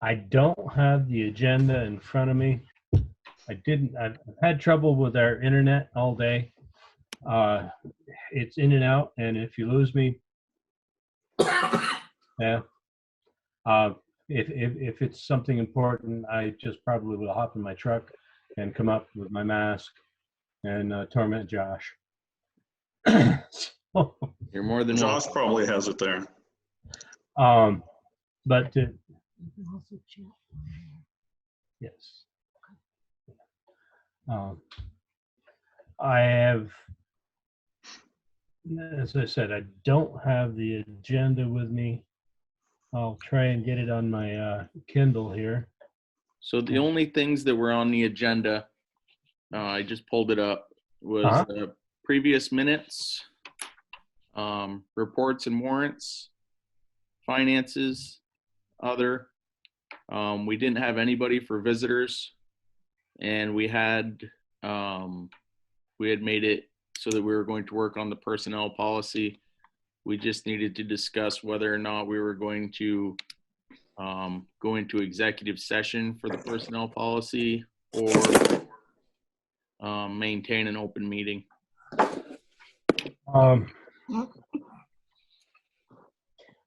I don't have the agenda in front of me. I've had trouble with our internet all day. It's in and out, and if you lose me, yeah. If it's something important, I just probably will hop in my truck and come up with my mask and torment Josh. So, You're more than Josh welcome. probably has it there. but yes, I have, as I said, I don't have the agenda with me. I'll try and get it on my Kindle here. So the only things that were on the agenda, I just pulled it up, was previous minutes, reports and warrants, finances, other. We didn't have anybody for visitors, and we had made it so that we were going to work on the personnel policy. We just needed to discuss whether or not we were going to go into executive session for the personnel policy or maintain an open meeting.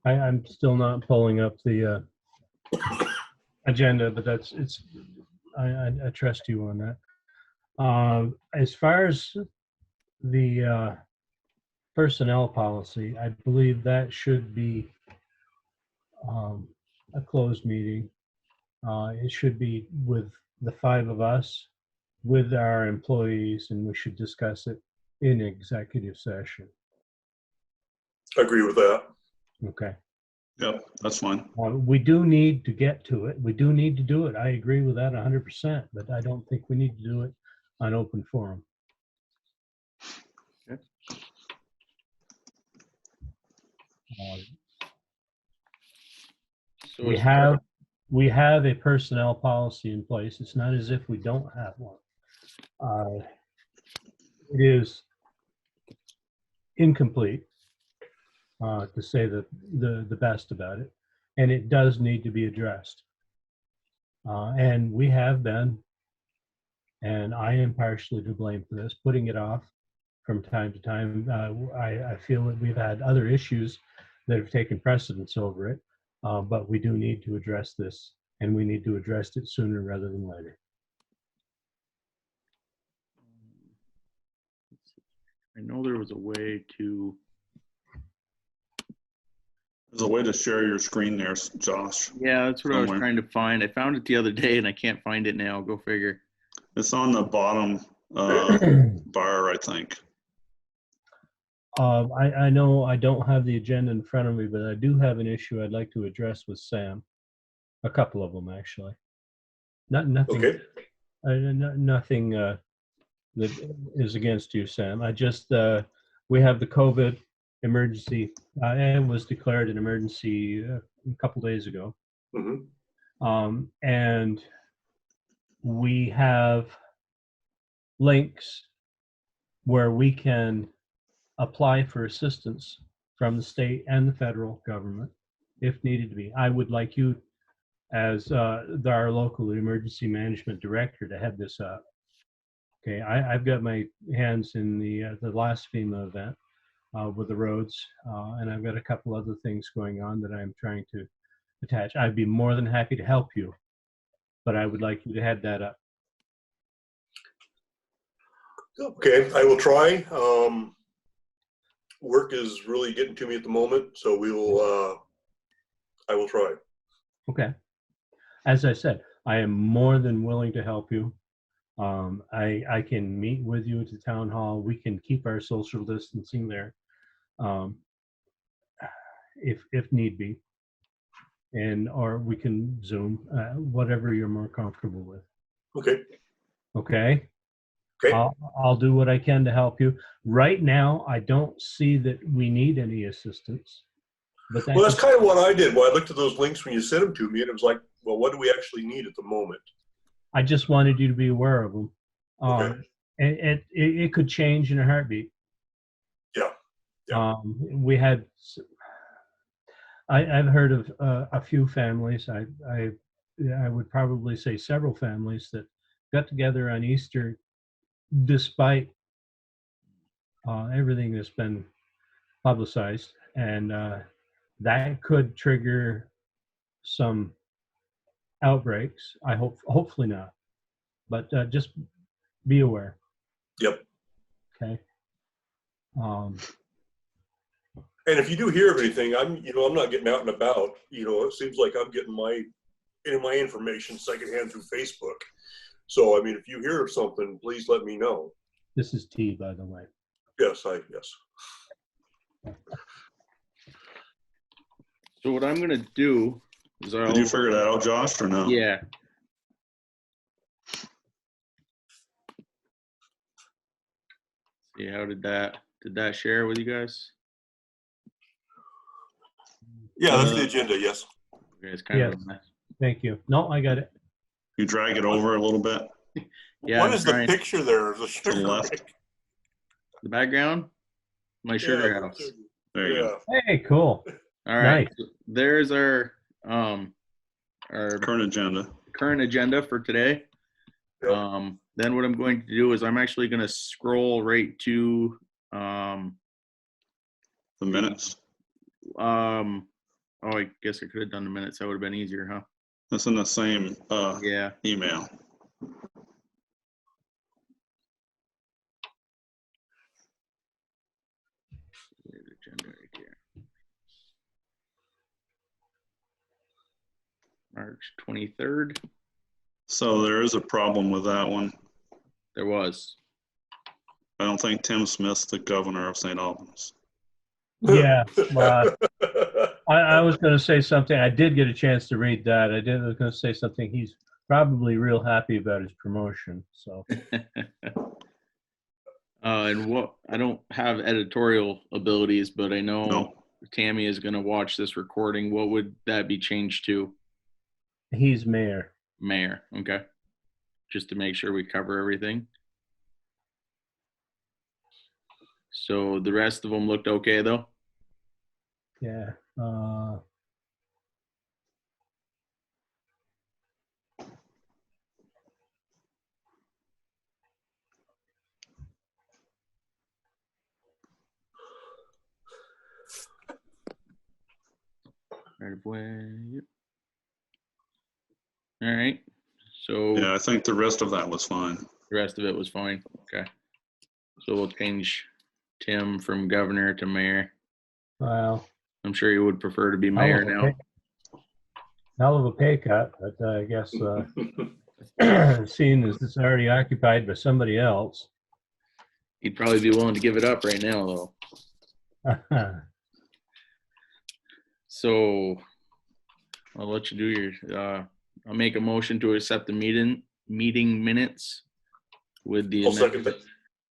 I'm still not pulling up the agenda, but I trust you on that. As far as the personnel policy, I believe that should be a closed meeting. It should be with the 5 of us, with our employees, and we should discuss it in executive session. I agree with that. Okay. Yep, that's fine. We do need to get to it. We do need to do it. I agree with that 100%, but I don't think we need to do it on open forum. Okay. So We have a personnel policy in place. It's not as if we don't have one. It is incomplete, to say the best about it, and it does need to be addressed. And we have been, and I am partially to blame for this, putting it off from time to time. I feel that we've had other issues that have taken precedence over it, but we do need to address this, and we need to address it sooner rather than later. I know there was a way to. There's a way to share your screen there, Josh. Yeah, that's what I was Somewhere. trying to find. I found it the other day and I can't find it now. Go figure. It's on the bottom bar, I think. I know I don't have the agenda in front of me, but I do have an issue I'd like to address with Sam. A couple of them, actually. Nothing. Okay. Nothing that is against you, Sam. I just we have the COVID emergency, and was declared an emergency a couple days ago. Mm-hmm. And we have links where we can apply for assistance from the state and the federal government if needed to be. I would like you, as our local emergency management director, to head this up. Okay, I've got my hands in the last FEMA event with the roads, and I've got a couple other things going on that I'm trying to attach. I'd be more than happy to help you, but I would like you to head that up. Okay, I will try. Work is really getting to me at the moment, so I will try. Okay. As I said, I am more than willing to help you. I can meet with you at the town hall. We can keep our social distancing there, if need be, or we can Zoom, whatever you're more comfortable with. Okay. Okay. Okay. I'll do what I can to help you. Right now, I don't see that we need any assistance. But Well, that's kind of what I did. When I looked at those links when you sent them to me, and it was like, well, what do we actually need at the moment? I just wanted you to be aware of them. Okay. It could change in a heartbeat. Yeah. Yeah. We had, I've heard of a few families. I've I would probably say several families that got together on Easter despite everything that's been publicized, and that could trigger some outbreaks. Hopefully not, but just be aware. Yep. Okay. And if you do hear of anything, I'm not getting out and about. It seems like I'm getting my information secondhand through Facebook. So, I mean, if you hear of something, please let me know. This is T, by the way. Yes. So what I'm going to do is Did you figure that out, Josh, or no? Yeah. See, how did that share with you guys? Yeah, that's the agenda. Yes. You guys kind Yes. of. Thank you. No, I got it. You drag it over a little bit Yeah, What I'm is the trying- picture there? The to sugar the left. wreck. The background? My sugar Yeah, house. There you go. Hey, cool. All right. Nice. So there's our Current agenda. current agenda for today. Yep. Then what I'm going to do is I'm actually going to scroll right to The minutes. oh, I guess I could have done the minutes. That would have been easier, huh? That's in the same Yeah. email. There's the agenda right here. March 23rd. So there is a problem with that one. There was. I don't think Tim Smith's the governor of St. Albans. Yeah. Well, I was going to say something. I did get a chance to read that. I was going to say something. He's probably real happy about his promotion. So. And what I don't have editorial abilities, but I know No. Tammy is going to watch this recording. What would that be changed to? He's mayor. Mayor. Okay. Just to make sure we cover everything. So the rest of them looked okay though. Yeah. Right of way. Yep. All right. So Yeah, I think the rest of that was fine. the rest of it was fine. Okay. So we'll change Tim from governor to mayor. Well, I'm sure you would prefer to be mayor now. hell of a pay cut, but I guess seeing as it's already occupied by somebody else. He'd probably be willing to give it up right now though. So I'll let you do your, I'll make a motion to accept the meeting minutes with the I'll second amendment.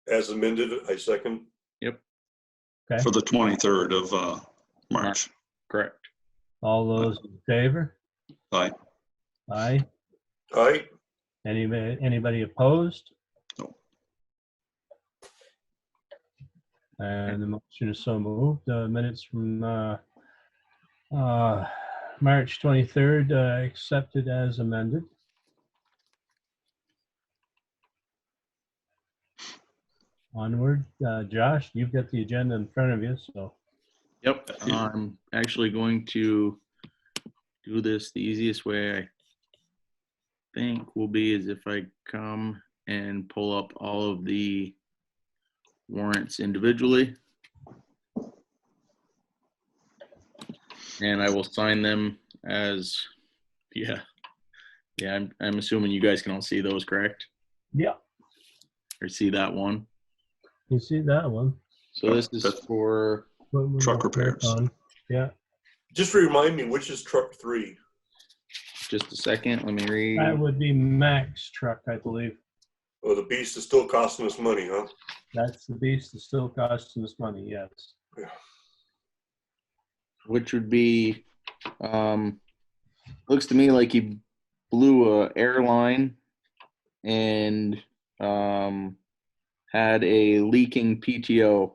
that. As amended, I second. Okay. For the 23rd of March. Correct. All those in favor? Aye. Aye. Aye. Anybody opposed? No. And the motion is so moved. Minutes from March 23rd accepted as amended. Onward. Josh, you've got the agenda in front of you, so. Yep. I'm actually going to do this the easiest way I think will be is if I come and pull up all of the warrants individually. And I will sign them as, yeah. Yeah, I'm assuming you guys can all see those, correct? Yeah, Or see that one. you see that one. So this is for, Truck repairs. Yeah, Just remind me, which is truck 3? just a second, let me read. that would be Mac's truck, I believe. Oh, the beast is still costing us money, huh? That's the beast that's still costing us money, yes. Which would be, looks to me like he blew a airline and had a leaking PTO,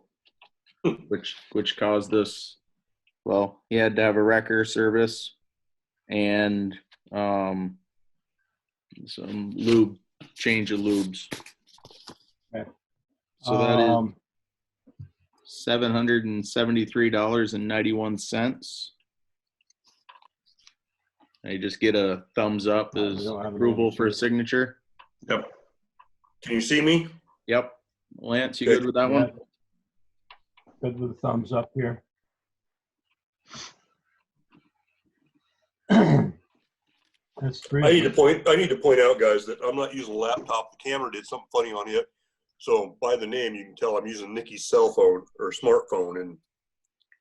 which caused this. Well, he had to have a wrecker service, and some lube, change of lubes. Okay. So that is $773.91. I just get a thumbs up We as don't have an approval for answer. signature. Yep. Can you see me? Yep. Lance, you Okay. good with that Yeah. one? Good with the thumbs up here. That's I three. need to point out, guys, that I'm not using a laptop. The camera did something funny on it. So by the name, you can tell I'm using Nikki's cell phone or smartphone, and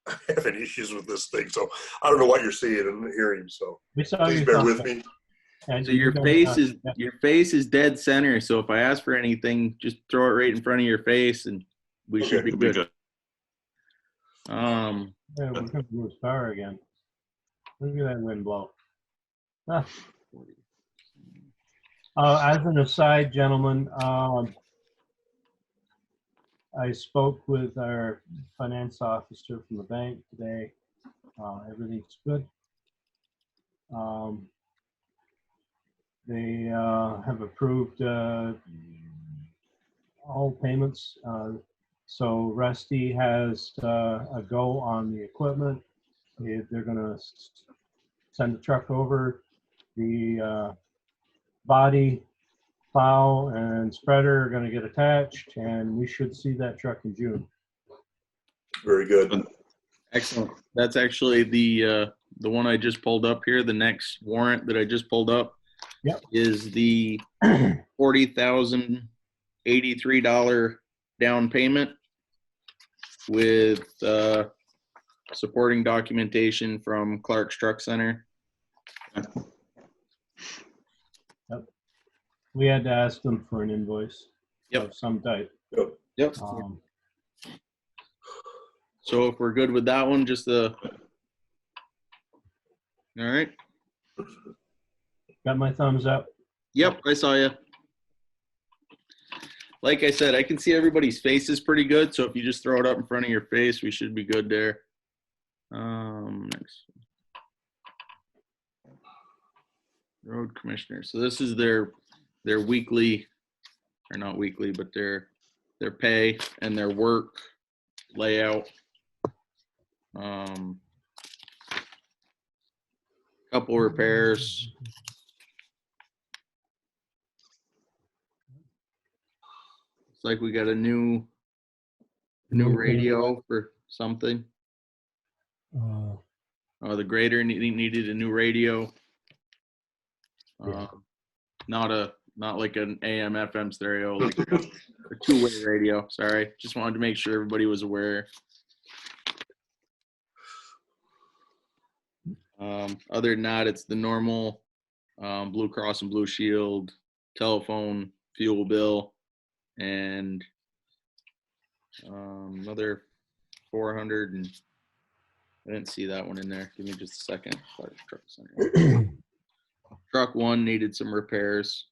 I'm having issues with this thing. So I don't know what you're seeing and hearing. So We saw please your bear thumbs with up. me. And So you your got- face is yeah. your face is dead center. So if I ask for anything, just throw it right in front of your face, and we should Okay. be It'll be good. good. Yeah, we're going to move star again. Look at that wind blow. Ah. As an aside, gentlemen, I spoke with our finance officer from the bank today. Everything's good. They have approved all payments. So Rusty has a go on the equipment. They're going to send the truck over. The body, plow, and spreader are going to get attached, and we should see that truck in June. Very good. Excellent. That's actually the one I just pulled up here. The next warrant that I just pulled up Yep. is the $40,083 down payment with supporting documentation from Clark's Truck Center. We had to ask them for an invoice Yep. of some type. Yep. So if we're good with that one, just the. All right. Got my thumbs up. Yep, I saw you. Like I said, I can see everybody's faces pretty good. So if you just throw it up in front of your face, we should be good there. Next. Road commissioner. So this is their weekly, or not weekly, but their pay and their work layout. Couple repairs. It's like we got a new radio for something. The grader needed a new radio. Yeah. Not like an AM FM stereo, like a two-way radio. Sorry, just wanted to make sure everybody was aware. Other than that, it's the normal Blue Cross and Blue Shield, telephone, fuel bill, and another 400. And I didn't see that one in there. Give me just a second. Truck Center. Truck one needed some repairs.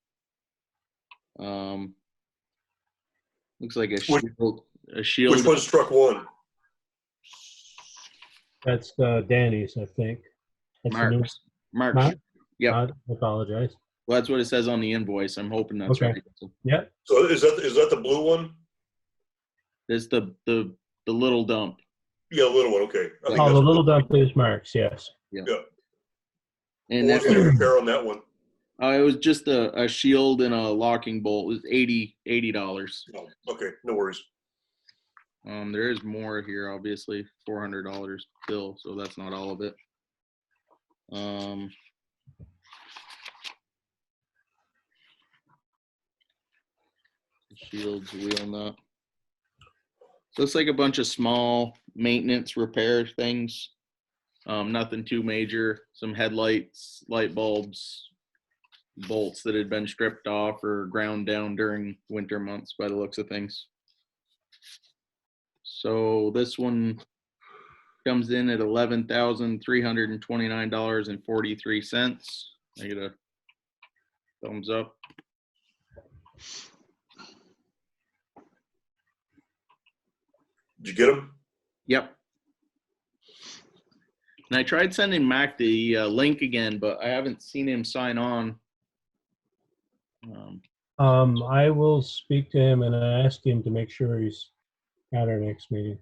Looks like a shield. Which one's truck one? That's Danny's, I think. That's the new. Mark. Mark? Yep. I apologize. Well, that's what it says on the invoice. I'm hoping that's Okay. right. Yeah. So is that the blue one? There's the little dump. Yeah, little one. Okay. I think Oh, that's the little dump is Mark's, yes. Yeah. Yeah. And What was that's the repair on that one? it was just a shield and a locking bolt. It was $80. Oh, okay, no worries. There is more here, obviously, $400 bill, so that's not all of it. Shields, wheel nut. So it's like a bunch of small maintenance repair things. Nothing too major. Some headlights, light bulbs, bolts that had been stripped off or ground down during winter months by the looks of things. So this one comes in at $11,329.43. I get a thumbs up. Did you get them? Yep. And I tried sending Mac the link again, but I haven't seen him sign on. I will speak to him and ask him to make sure he's at our next meeting.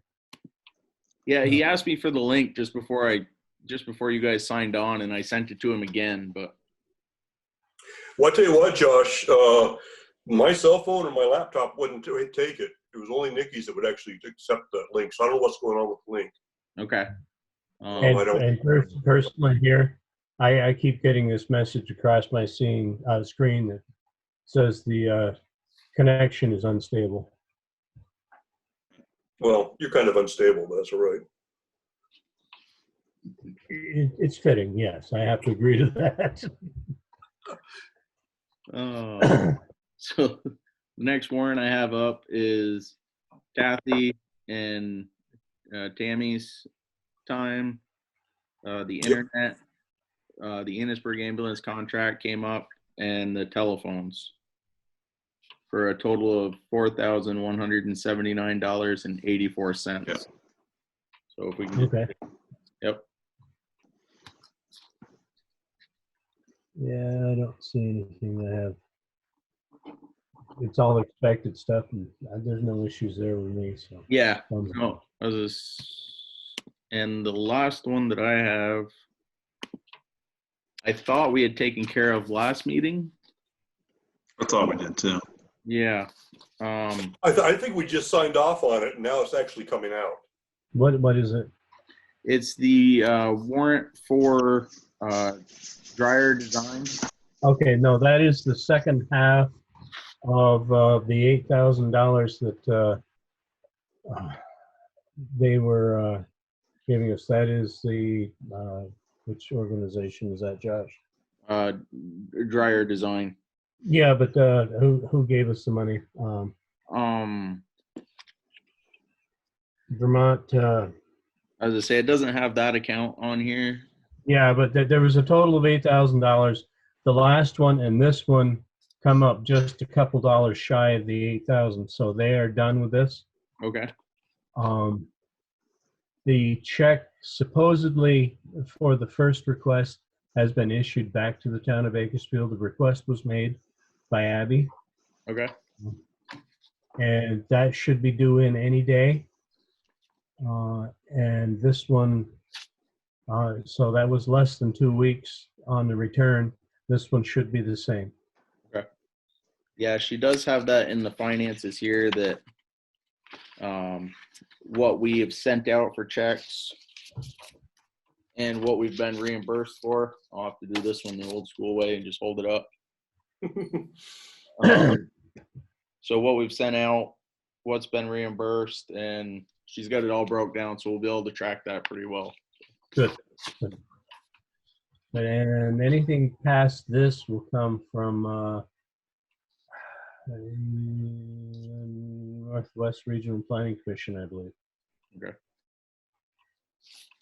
Yeah, he asked me for the link just before you guys signed on, and I sent it to him again. But Well, I tell you what, Josh, my cell phone and my laptop wouldn't take it. It was only Nikki's that would actually accept that link. So I don't know what's going on with the link. okay. I don't- And personally here, I keep getting this message across my screen that says the connection is unstable. Well, you're kind of unstable, but that's all right. It's fitting, yes. I have to agree to that. So the next warrant I have up is Kathy and Tammy's time. The internet, the Innisburg ambulance contract came up, and the telephones for a total of $4,179.84. Yeah. So if we can, Okay. yep. Yeah, I don't see anything that have. It's all expected stuff, and there's no issues there with me. So Yeah. thumbs up. No, and the last one that I have, I thought we had taken care of last meeting. I thought we did too. Yeah. I think we just signed off on it, and now it's actually coming out. What is it? It's the warrant for dryer design. Okay, no, that is the second half of the $8,000 that they were giving us. That is the which organization is that, Josh? Dryer design. Yeah, but who gave us the money? Vermont. As I say, it doesn't have that account on here. Yeah, but there was a total of $8,000. The last one and this one come up just a couple dollars shy of the 8,000. So they are done with this. Okay. The check supposedly for the first request has been issued back to the town of Bakersfield. The request was made by Abby, Okay. and that should be due in any day. And this one, so that was less than 2 weeks on the return. This one should be the same. Okay. Yeah, she does have that in the finances here that what we have sent out for checks and what we've been reimbursed for. I'll have to do this one the old school way and just hold it up. So what we've sent out, what's been reimbursed, and she's got it all broke down, so we'll be able to track that pretty well. Good. Good. And anything past this will come from Northwest Regional Planning Commission, I believe. Okay.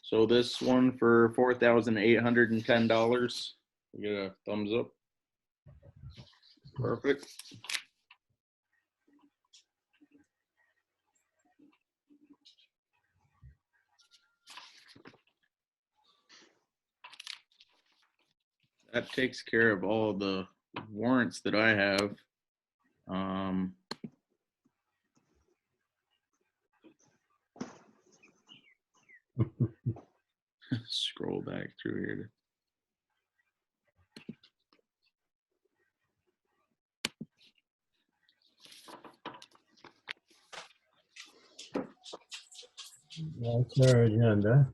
So this one for $4,810. We get a thumbs up. Perfect. That takes care of all the warrants that I have. Scroll back through here. That's our agenda.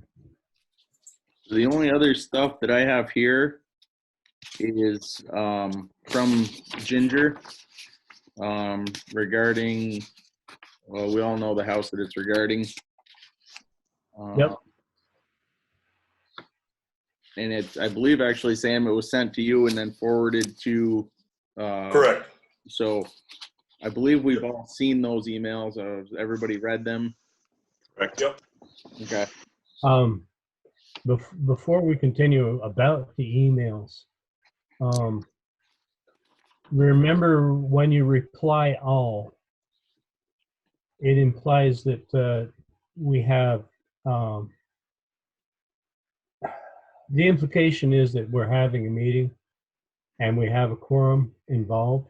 The only other stuff that I have here is from Ginger regarding, well, we all know the house that it's regarding. Yep. And it's, I believe actually, Sam, it was sent to you and then forwarded to. Correct. So I believe we've all seen those emails. Everybody read them. Correct. Yep. Okay. Before we continue about the emails, remember when you reply all, it implies that we have the implication is that we're having a meeting and we have a quorum involved.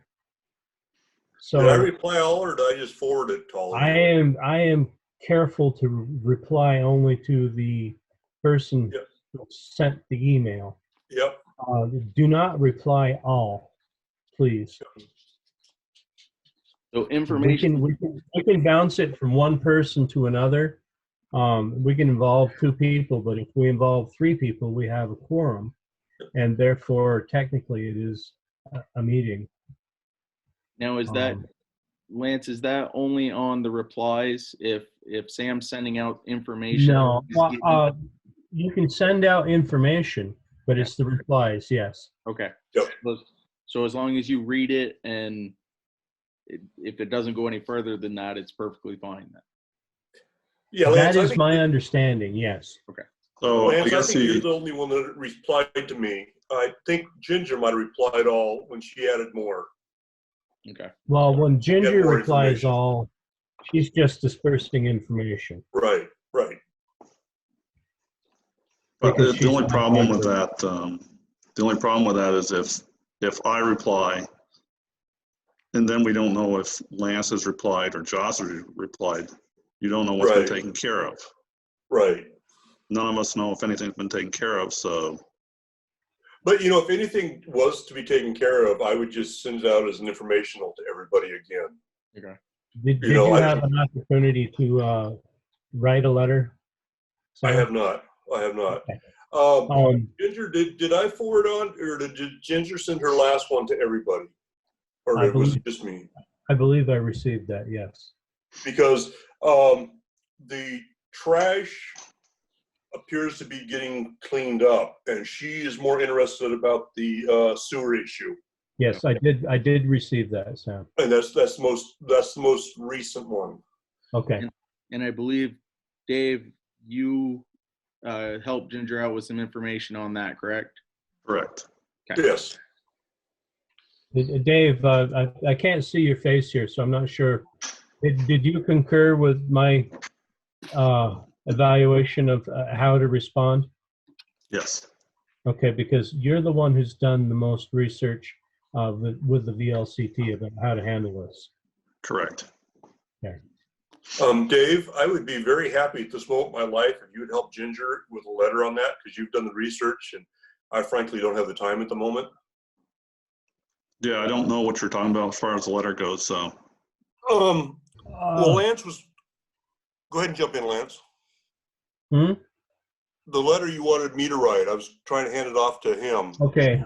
Did I So reply all, or did I just forward it to all of I you? am careful to reply only to the person Yep. who sent the email. Yep. Do not reply all, please. So information. We can bounce it from one person to another. We can involve two people, but if we involve three people, we have a quorum, and therefore technically it is a meeting. Now, is that, Lance, is that only on the replies? If Sam's sending out information? No, he's getting- you can send out information, but it's the replies, yes. Okay. Yep. So as long as you read it, and if it doesn't go any further than that, it's perfectly fine then. Yeah, Lance, That I is think my understanding, yes. So I Lance, I guess think you're he, the only one that replied to me. I think Ginger might have replied all when she added more. Okay. Well, when Ginger more replies information. all, she's just dispersing information. Right, right. but Because the she's only not problem with likely- that, the only problem with that is if I reply, and then we don't know if Lance has replied or Josh has replied, you don't know what's been Right. taken care of. Right. None of us know if anything's been taken care of, so But you know, if anything was to be taken care of, I would just send it out as an informational to everybody again. Okay. Did You know, you I have don't- an opportunity to write a letter? I Sam? have not. I have not. Okay. Ginger, did I forward on, or did Ginger send her last one to everybody? Or I was believe- it just me? I believe I received that, yes. Because the trash appears to be getting cleaned up, and she is more interested about the sewer issue, Yes, I did receive that, Sam. and that's the most recent one. Okay. And I believe, Dave, you helped Ginger out with some information on that, correct? correct. Yes. Dave, I can't see your face here, so I'm not sure. Did you concur with my evaluation of how to respond? Yes. Okay, because you're the one who's done the most research with the VLCT about how to handle this. Correct. Dave, I would be very happy at this moment in my life if you would help Ginger with a letter on that, because you've done the research, and I frankly don't have the time at the moment. Yeah, I don't know what you're talking about as far as the letter goes, so. Well, Lance was. Go ahead and jump in, Lance. The letter you wanted me to write, I was trying to hand it off to him. Okay.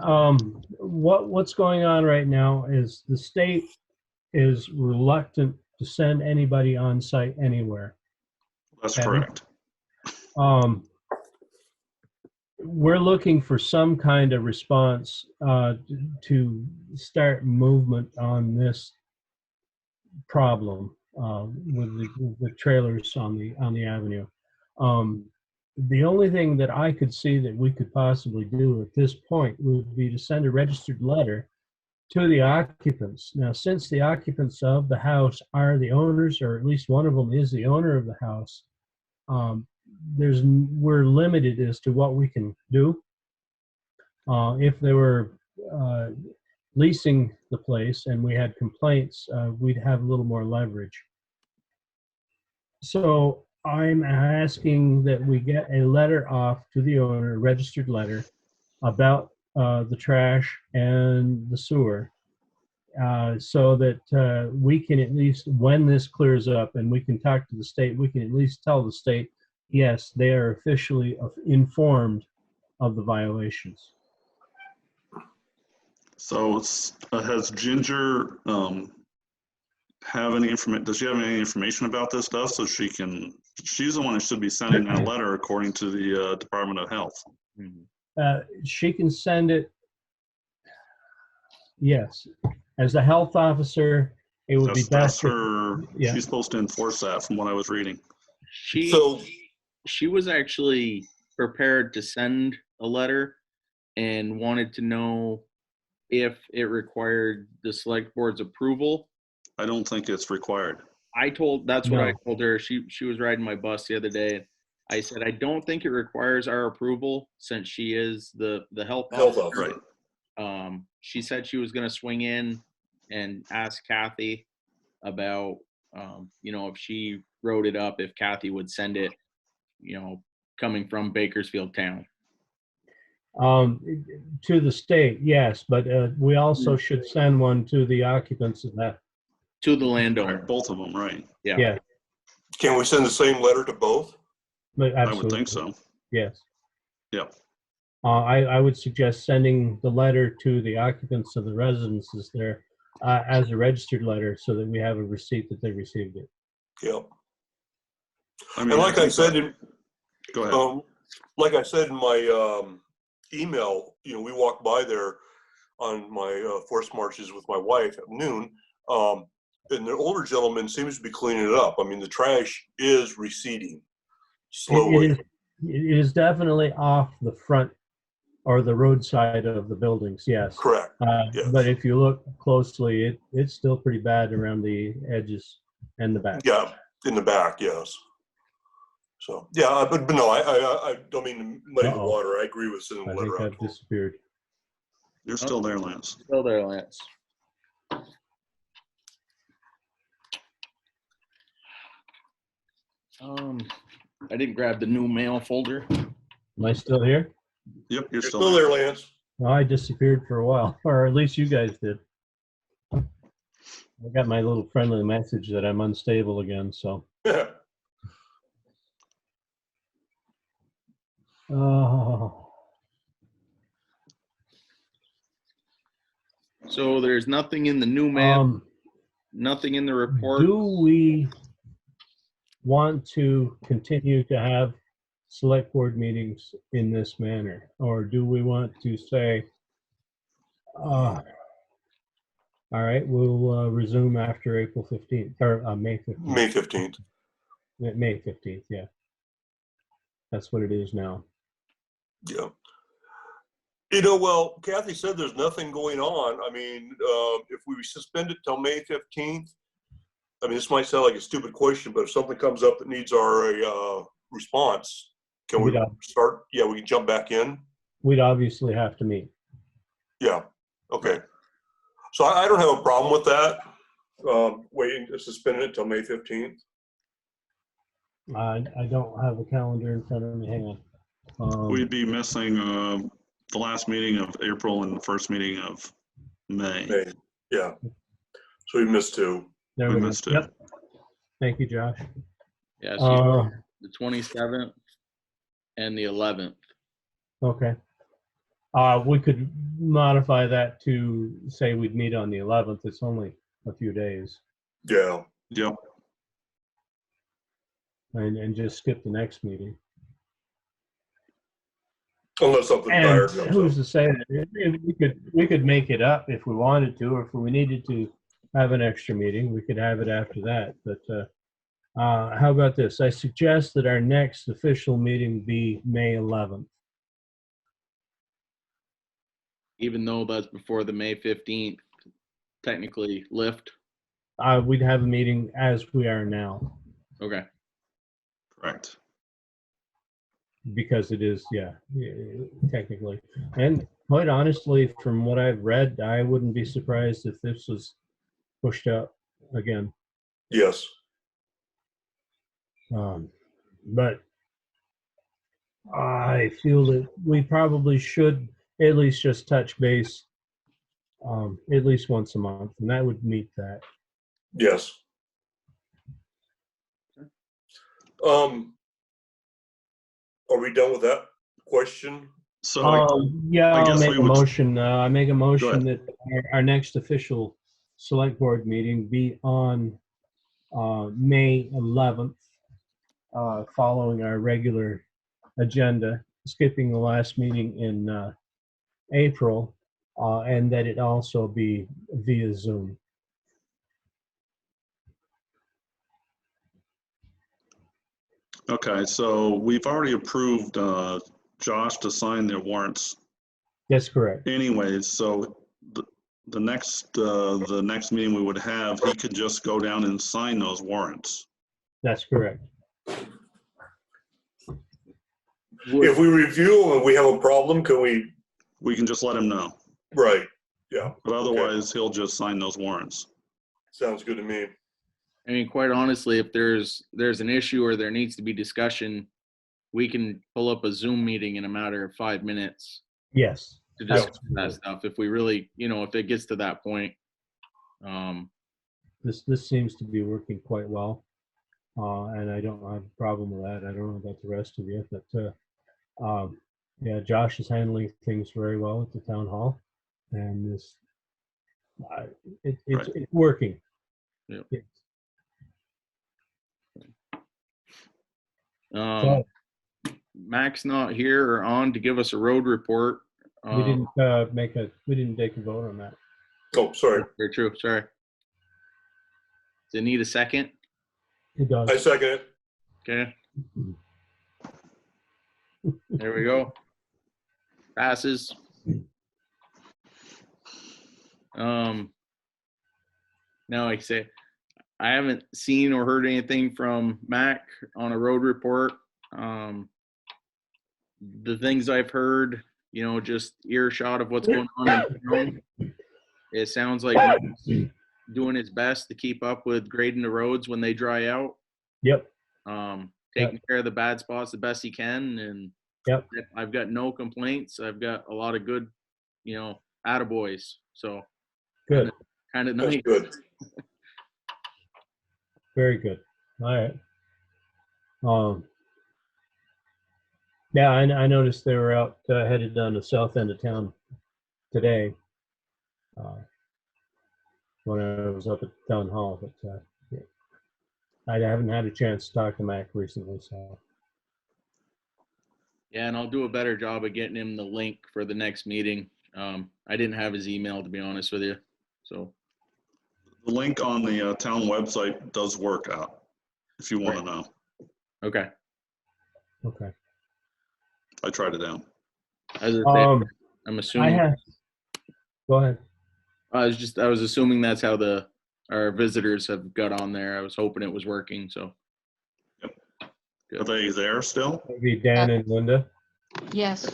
What's going on right now is the state is reluctant to send anybody on site anywhere. That's Okay. correct. We're looking for some kind of response to start movement on this problem with the trailers on the avenue. The only thing that I could see that we could possibly do at this point would be to send a registered letter to the occupants. Now, since the occupants of the house are the owners, or at least one of them is the owner of the house, we're limited as to what we can do. If they were leasing the place and we had complaints, we'd have a little more leverage. So I'm asking that we get a letter off to the owner, a registered letter, about the trash and the sewer, so that we can at least, when this clears up and we can talk to the state, we can at least tell the state, yes, they are officially informed of the violations. So has Ginger have any information? Does she have any information about this stuff so she can? She's the one who should be sending that letter according to the Department of Health. She can send it. Yes, as the health officer, it would be That's best. her. Yeah. She's supposed to enforce that, from what I was reading. She was actually prepared to send a letter and wanted to know if it required the select board's approval. I don't think it's required. That's what I No. told her. She was riding my bus the other day. I said, I don't think it requires our approval since she is the health Health officer. officer. Right. She said she was going to swing in and ask Kathy about, if she wrote it up, if Kathy would send it, coming from Bakersfield town. To the state, yes, but we also should send one to the occupants of that. To the landowner. Both of them, right? Yeah. Yeah, Can we send the same letter to both? but I absolutely. would think so. Yes. Yep. I would suggest sending the letter to the occupants of the residences there as a registered letter so that we have a receipt that they received it. Yeah. I mean, And like I think said, that- go ahead. like I said in my email, we walked by there on my forced marches with my wife at noon, and the older gentleman seems to be cleaning it up. I mean, the trash is receding slowly. It is definitely off the front or the roadside of the buildings, yes. Correct. Yes. But if you look closely, it's still pretty bad around the edges and the back. Yeah, in the back, yes. So yeah, but no, I don't mean to muddy the Uh-oh. water. I agree with sending the I letter think out. I've disappeared. You're still there, Lance. Still there, Lance. I didn't grab the new mail folder. Am I still here? Yep, you're You're still still there, Lance. Well, I disappeared for a while, or at least you guys did. I got my little friendly message that I'm unstable again, so. Oh, So there's nothing in the new mail, nothing in the report. do we want to continue to have select board meetings in this manner? Or do we want to say, all right, we'll resume after April 15th, or May 15th. May 15th. May 15th, yeah. That's what it is now. Yeah. Well, Kathy said there's nothing going on. I mean, if we suspend it till May 15th, I mean, this might sound like a stupid question, but if something comes up that needs our response, can we start? Yeah, we can jump back in. We'd obviously have to meet. Yeah. Okay. So I don't have a problem with that. Waiting to suspend it till May 15th. I don't have a calendar in front of me. Hang on. We'd be missing the last meeting of April and the first meeting of May. Yeah. So we missed two. There We we go. missed it. Yep. Thank you, Josh. Yeah, so the 27th and the 11th. Okay. We could modify that to say we'd meet on the 11th. It's only a few days. Yeah. Yep. And just skip the next meeting. Unless something And dire comes who's up. to say that we could make it up if we wanted to, or if we needed to have an extra meeting, we could have it after that. But how about this? I suggest that our next official meeting be May 11th. Even though that's before the May 15th technically lift. We'd have a meeting as we are now, Okay. Correct. because it is, yeah, technically. And quite honestly, from what I've read, I wouldn't be surprised if this was pushed out again. Yes. But I feel that we probably should at least just touch base at least once a month, and that would meet that. Yes. Are we done with that question? So yeah, I I'll guess make we a would- motion. I make a motion ahead. that our next official select board meeting be on May 11th, following our regular agenda, skipping the last meeting in April, and that it also be via Zoom. okay, so we've already approved Josh to sign the warrants That's correct. anyways, so the next meeting we would have, he could just go down and sign those warrants. That's correct. if we review them and we have a problem, can we, We can just let him know. right, yeah, But otherwise, he'll just sign those warrants. sounds good to me. I mean, quite honestly, if there's an issue or there needs to be discussion, we can pull up a Zoom meeting in a matter of 5 minutes Yes. to discuss that stuff. If we really, if it gets to that point. This seems to be working quite well. And I don't have a problem with that. I don't know about the rest of you, but yeah, Josh is handling things very well at the town hall, and it's working. Yep. It's- Mac's not here or on to give us a road report. we didn't take a vote on that. Oh, sorry. Very true. Sorry. Does it need a second? It does. I second it. Okay. There we go. Passes. Now, like I say, I haven't seen or heard anything from Mac on a road report. The things I've heard, just earshot of what's going on in town, it sounds like Mac's doing his best to keep up with grading the roads when they dry out. Yep. Taking care of the bad spots the best he can, and Yep. I've got no complaints. I've got a lot of good, attaboys. So Good. kind of That's nice. good. Very good. All right. Yeah, I noticed they were out headed down the south end of town today when I was up at the town hall, but yeah. I haven't had a chance to talk to Mac recently, so. Yeah, and I'll do a better job of getting him the link for the next meeting. I didn't have his email, to be honest with you. So The link on the town website does work out, if you want to know. okay. Okay. I tried it out. As I say, I'm I assuming. have. Go ahead. I was assuming that's how our visitors have got on there. I was hoping it was working. So. Are they there still? Maybe Dan and Linda. Yes.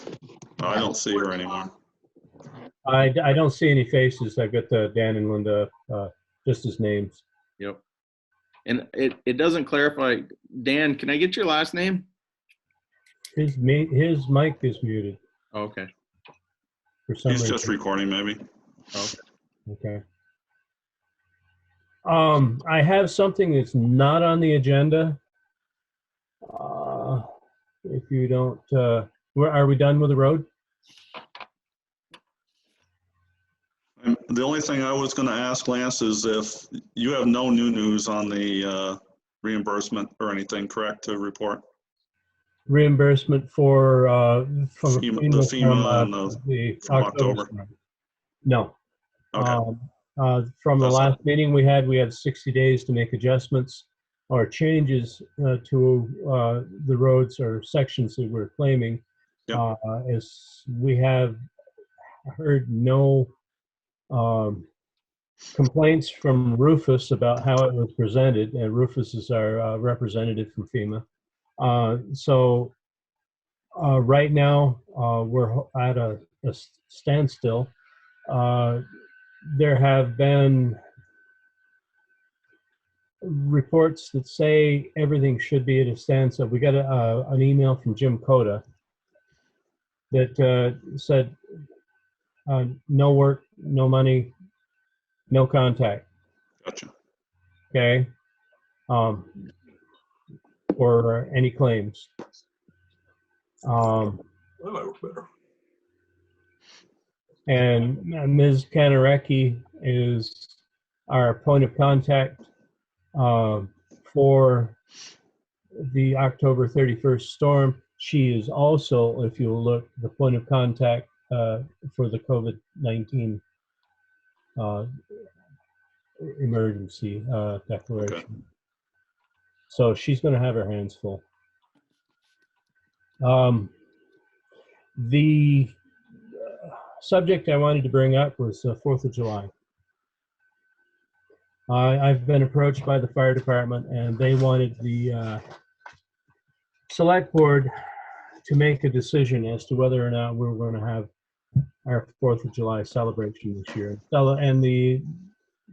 I don't see her anymore. I don't see any faces. I've got Dan and Linda just as names. Yep. And it doesn't clarify. Dan, can I get your last name? His mic is muted Oh, okay. for some He's reason. just recording, maybe. Okay. Okay. I have something that's not on the agenda. If you don't, are we done with the road? The only thing I was going to ask, Lance, is if you have no new news on the reimbursement or anything, correct, to report? Reimbursement for from The FEMA FEMA and the from October. October. No. Okay. From the That's last meeting we had 60 days to make adjustments or changes to the roads or sections that we're claiming. Yep. As we have heard no complaints from Rufus about how it was presented, and Rufus is our representative from FEMA. So right now we're at a standstill. There have been reports that say everything should be at a standstill. We got an email from Jim Coda that said no work, no money, no contact. Gotcha. Okay. Or any claims. That might work better. And Ms. Kanareki is our point of contact for the October 31st storm. She is also, if you look, the point of contact for the COVID-19 emergency declaration. Okay. So she's going to have her hands full. The subject I wanted to bring up was 4th of July. I've been approached by the fire department, and they wanted the select board to make a decision as to whether or not we were going to have our 4th of July celebration this year. And the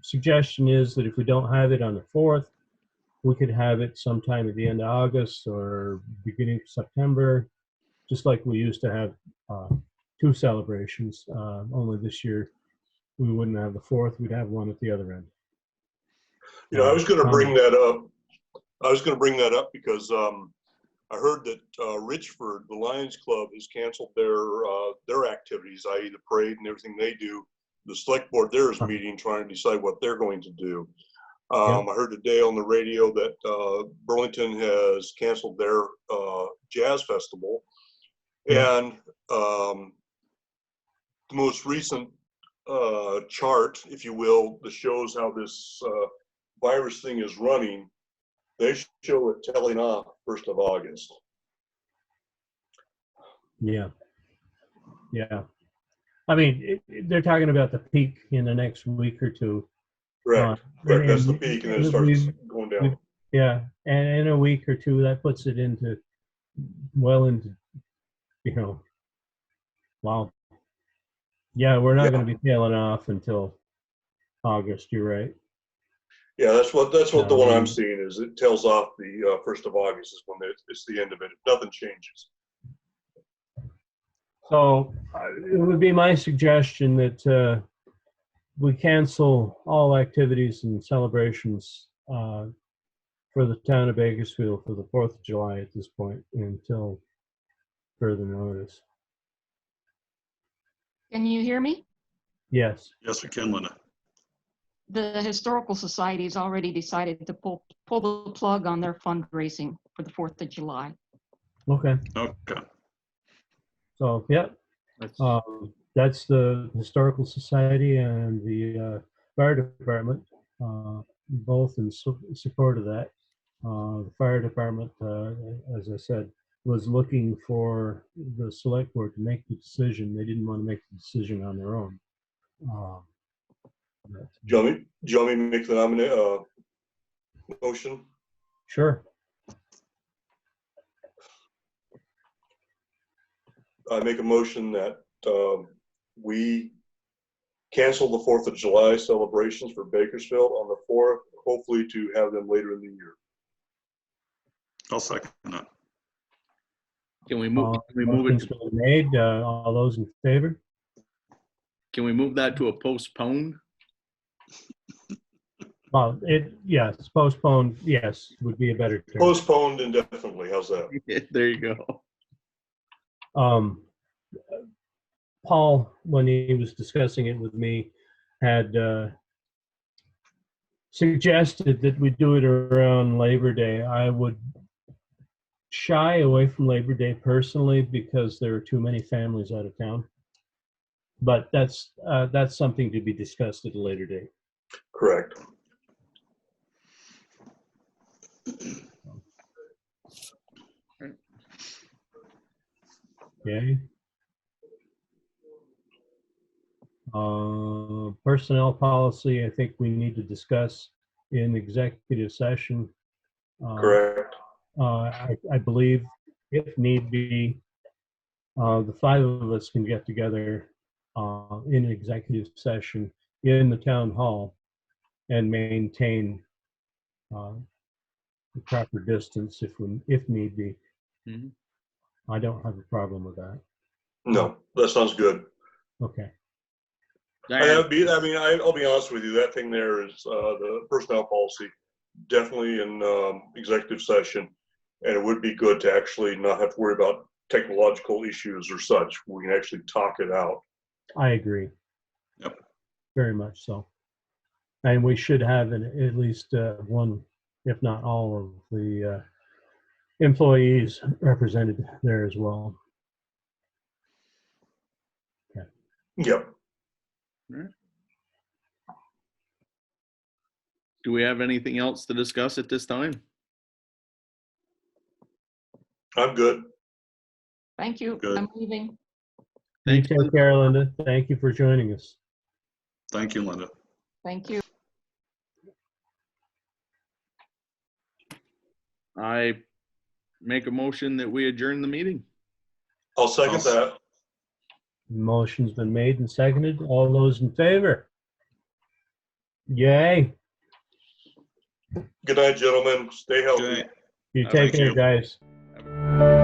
suggestion is that if we don't have it on the 4th, we could have it sometime at the end of August or beginning of September, just like we used to have 2 celebrations. Only this year we wouldn't have the 4th, we'd have one at the other end. You know, I was going to bring that up. Because I heard that Richford, the Lions Club, has canceled their activities, i.e. the parade and everything they do. The select board there is meeting, trying to decide what they're going to do. I heard today on the radio that Burlington has canceled their jazz festival. And the most recent chart, if you will, that shows how this virus thing is running, they show it tailing off 1st of August. Yeah. I mean, they're talking about the peak in the next week or 2. Correct. That's the peak, and then it starts going down. Yeah, and in a week or 2, that puts it into, wow. Yeah, we're not going to be tailing off until August. You're right. Yeah, that's what the one I'm seeing is it tails off the 1st of August is when it's the end of it. If nothing changes. So it would be my suggestion that we cancel all activities and celebrations for the town of Bakersfield for the 4th of July at this point until further notice. Can you hear me? Yes. Yes, we can, Linda. The Historical Society has already decided to pull the plug on their fundraising for the 4th of July. Okay. Okay. So, yeah. That's the Historical Society and the Fire Department, both in support of that. The Fire Department, as I said, was looking for the select board to make the decision. They didn't want to make the decision on their own. Do you want me to make the motion? Sure. I make a motion that we cancel the 4th of July celebrations for Bakersfield on the 4th, hopefully to have them later in the year. I'll second that. Can we move it? Motion's been made. All those in favor? Can we move that to a postpone? Well, yes, postponed, yes, would be a better term. Postponed indefinitely. How's that? There you go. Paul, when he was discussing it with me, had suggested that we do it around Labor Day. I would shy away from Labor Day personally because there are too many families out of town. But that's something to be discussed at a later date. Correct. Okay. Personnel policy, I think we need to discuss in executive session. Correct. I believe if need be, the 5 of us can get together in executive session in the town hall and maintain the proper distance if need be. Mm-hmm. I don't have a problem with that. No, that sounds good. Okay. I'll be honest with you. That thing there is the personnel policy, definitely in executive session, and it would be good to actually not have to worry about technological issues or such. We can actually talk it out. I agree. Yep. Very much so. And we should have at least one, if not all, of the employees represented there as well. Okay. Yep. Do we have anything else to discuss at this time? I'm good. Thank you. Good. I'm leaving. You take care, Linda. Thank you for joining us. Thank you, Linda. Thank you. I make a motion that we adjourn the meeting. I'll second that. Motion's been made and seconded. All those in favor? Yay. Good night, gentlemen. Stay healthy. Okay. You Thank take care, you. guys.